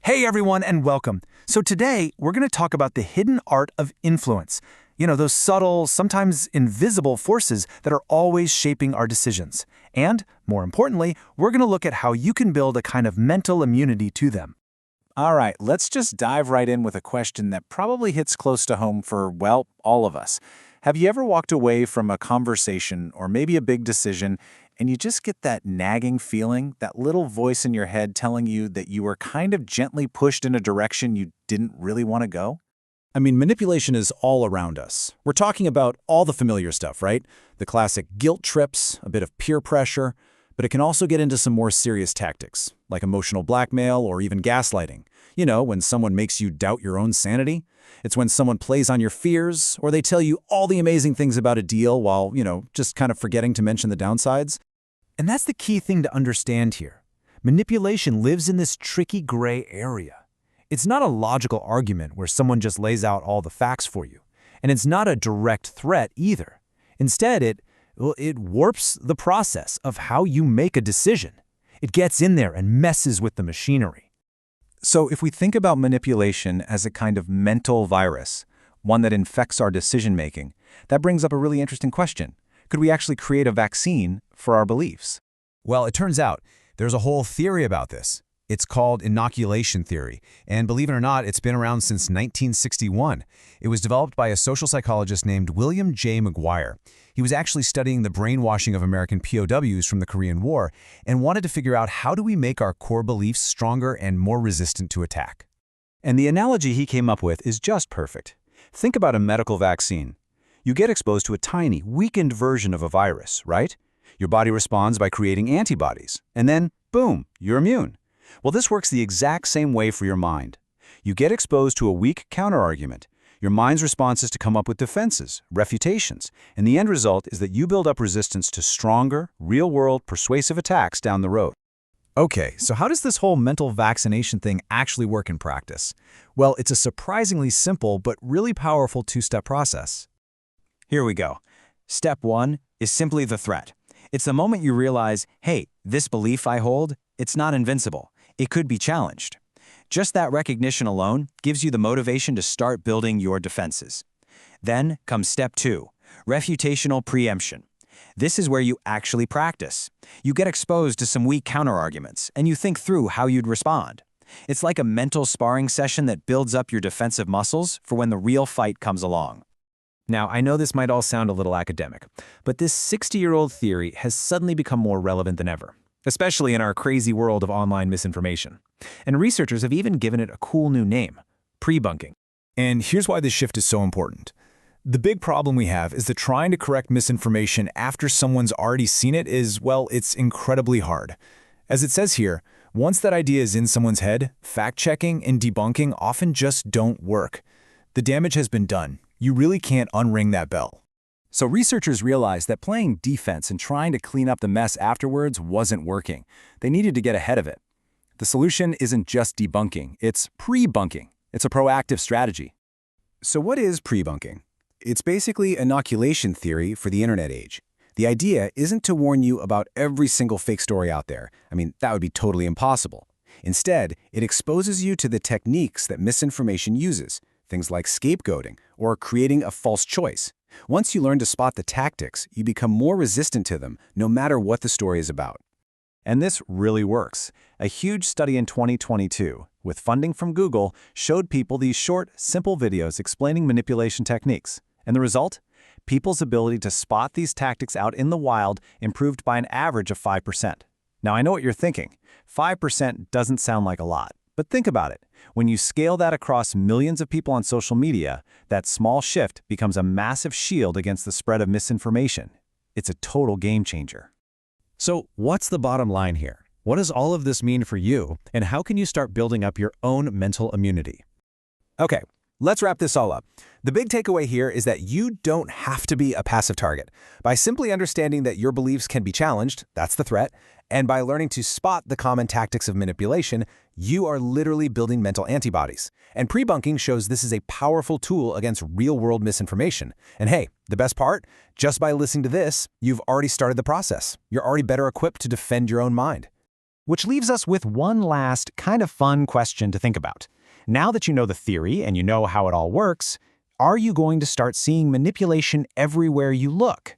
Hey everyone, and welcome. So today, we're going to talk about the hidden art of influence. Those subtle, sometimes invisible forces that are always shaping our decisions. And, more importantly, we're going to look at how you can build a kind of mental immunity to them. All right, let's just dive right in with a question that probably hits close to home for, well, all of us. Have you ever walked away from a conversation or maybe a big decision and you just get that nagging feeling, that little voice in your head telling you that you were kind of gently pushed in a direction you didn't really want to go? Manipulation is all around us. We're talking about all the familiar stuff, right? The classic guilt trips, a bit of peer pressure, but it can also get into some more serious tactics, like emotional blackmail or even gaslighting. When someone makes you doubt your own sanity. It's when someone plays on your fears, or they tell you all the amazing things about a deal while, just kind of forgetting to mention the downsides. And that's the key thing to understand here. Manipulation lives in this tricky gray area. It's not a logical argument where someone just lays out all the facts for you. And it's not a direct threat either. Instead, it warps the process of how you make a decision. It gets in there and messes with the machinery. So if we think about manipulation as a kind of mental virus, one that infects our decision-making, that brings up a really interesting question. Could we actually create a vaccine for our beliefs? Well, it turns out there's a whole theory about this. It's called inoculation theory, and believe it or not, it's been around since 1961. It was developed by a social psychologist named William J. McGuire. He was actually studying the brainwashing of American POWs from the Korean War and wanted to figure out how do we make our core beliefs stronger and more resistant to attack. And the analogy he came up with is just perfect. Think about a medical vaccine. You get exposed to a tiny, weakened version of a virus, right? Your body responds by creating antibodies, and then, boom, you're immune. Well, this works the exact same way for your mind. You get exposed to a weak counterargument. Your mind's response is to come up with defenses, refutations, and the end result is that you build up resistance to stronger, real-world, persuasive attacks down the road. Okay, so how does this whole mental vaccination thing actually work in practice? Well, it's a surprisingly simple but really powerful two-step process. Here we go. Step 1 is simply the threat. It's the moment you realize, hey, this belief I hold, it's not invincible. It could be challenged. Just that recognition alone gives you the motivation to start building your defenses. Then comes step 2, refutational preemption. This is where you actually practice. You get exposed to some weak counterarguments, and you think through how you'd respond. It's like a mental sparring session that builds up your defensive muscles for when the real fight comes along. Now, I know this might all sound a little academic, but this 60-year-old theory has suddenly become more relevant than ever, especially in our crazy world of online misinformation. And researchers have even given it a cool new name, pre-bunking. And here's why this shift is so important. The big problem we have is that trying to correct misinformation after someone's already seen it is, well, it's incredibly hard. As it says here, once that idea is in someone's head, fact-checking and debunking often just don't work. The damage has been done. You really can't unring that bell. So researchers realized that playing defense and trying to clean up the mess afterwards wasn't working. They needed to get ahead of it. The solution isn't just debunking, it's pre-bunking. It's a proactive strategy. So what is pre-bunking? It's basically inoculation theory for the internet age. The idea isn't to warn you about every single fake story out there. That would be totally impossible. Instead, it exposes you to the techniques that misinformation uses, things like scapegoating or creating a false choice. Once you learn to spot the tactics, you become more resistant to them, no matter what the story is about. And this really works. A huge study in 2022, with funding from Google, showed people these short, simple videos explaining manipulation techniques. And the result? People's ability to spot these tactics out in the wild improved by an average of 5%. Now, I know what you're thinking. 5% doesn't sound like a lot. But think about it. When you scale that across millions of people on social media, that small shift becomes a massive shield against the spread of misinformation. It's a total game changer. So what's the bottom line here? What does all of this mean for you, and how can you start building up your own mental immunity? Okay, let's wrap this all up. The big takeaway here is that you don't have to be a passive target. By simply understanding that your beliefs can be challenged, that's the threat, and by learning to spot the common tactics of manipulation, you are literally building mental antibodies. And pre-bunking shows this is a powerful tool against real-world misinformation. And hey, the best part? Just by listening to this, you've already started the process. You're already better equipped to defend your own mind. Which leaves us with one last kind of fun question to think about. Now that you know the theory and you know how it all works, are you going to start seeing manipulation everywhere you look?